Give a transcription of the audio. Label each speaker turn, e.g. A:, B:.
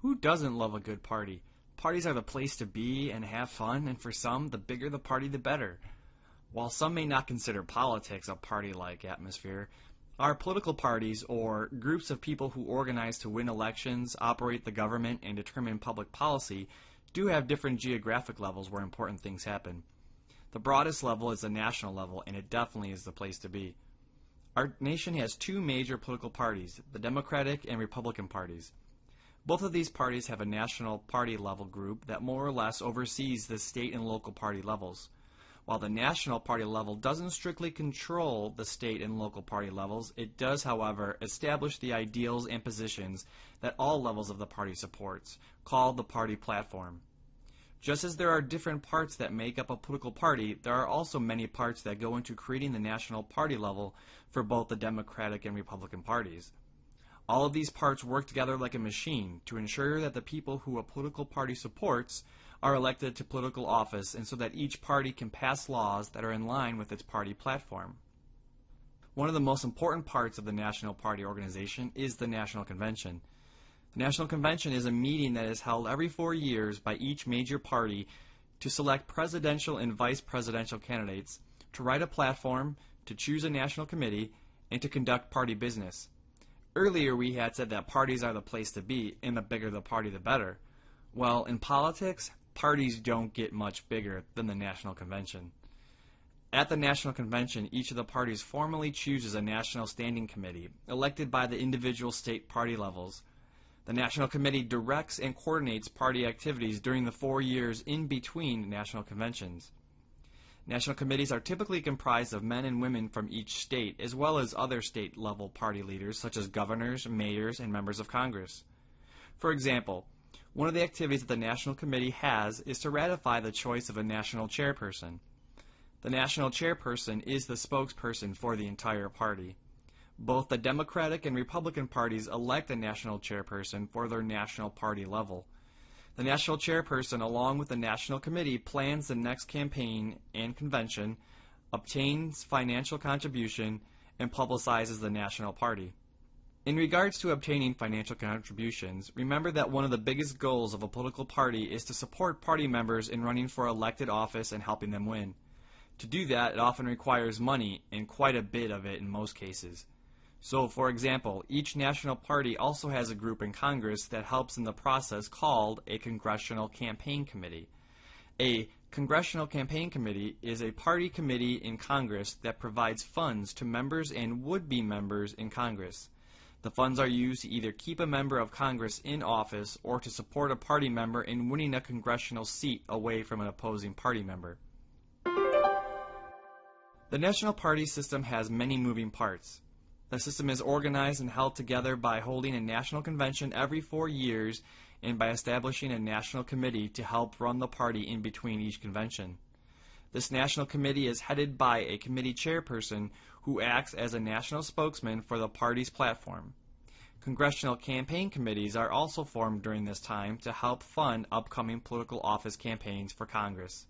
A: Who doesn't love a good party? Parties are the place to be and have fun, and for some, the bigger the party, the better. While some may not consider politics a party-like atmosphere, our political parties, or groups of people who organize to win elections, operate the government, and determine public policy, do have different geographic levels where important things happen. The broadest level is the national level, and it definitely is the place to be. Our nation has two major political parties, the Democratic and Republican parties. Both of these parties have a national party level group that more or less oversees the state and local party levels. While the national party level doesn't strictly control the state and local party levels, it does, however, establish the ideals and positions that all levels of the party supports, called the party platform. Just as there are different parts that make up a political party, there are also many parts that go into creating the national party level for both the Democratic and Republican parties. All of these parts work together like a machine to ensure that the people who a political party supports are elected to political office, and so that each party can pass laws that are in line with its party platform. One of the most important parts of the national party organization is the National Convention. The National Convention is a meeting that is held every 4 years by each major party to select presidential and vice presidential candidates, to write a platform, to choose a national committee, and to conduct party business. Earlier we had said that parties are the place to be, and the bigger the party the better. Well, in politics, parties don't get much bigger than the National Convention. At the National Convention, each of the parties formally chooses a National Standing Committee, elected by the individual state party levels. The National Committee directs and coordinates party activities during the 4 years in between national conventions. National committees are typically comprised of men and women from each state, as well as other state-level party leaders such as governors, mayors, and members of Congress. For example, one of the activities that the National Committee has is to ratify the choice of a national chairperson. The national chairperson is the spokesperson for the entire party. Both the Democratic and Republican parties elect a national chairperson for their national party level. The national chairperson, along with the National Committee, plans the next campaign and convention, obtains financial contribution, and publicizes the national party. In regards to obtaining financial contributions, remember that one of the biggest goals of a political party is to support party members in running for elected office and helping them win. To do that, it often requires money, and quite a bit of it in most cases. So, for example, each national party also has a group in Congress that helps in the process called a Congressional Campaign Committee. A Congressional Campaign Committee is a party committee in Congress that provides funds to members and would-be members in Congress. The funds are used to either keep a member of Congress in office or to support a party member in winning a congressional seat away from an opposing party member. The national party system has many moving parts. The system is organized and held together by holding a national convention every 4 years and by establishing a national committee to help run the party in between each convention. This national committee is headed by a committee chairperson who acts as a national spokesman for the party's platform. Congressional campaign committees are also formed during this time to help fund upcoming political office campaigns for Congress.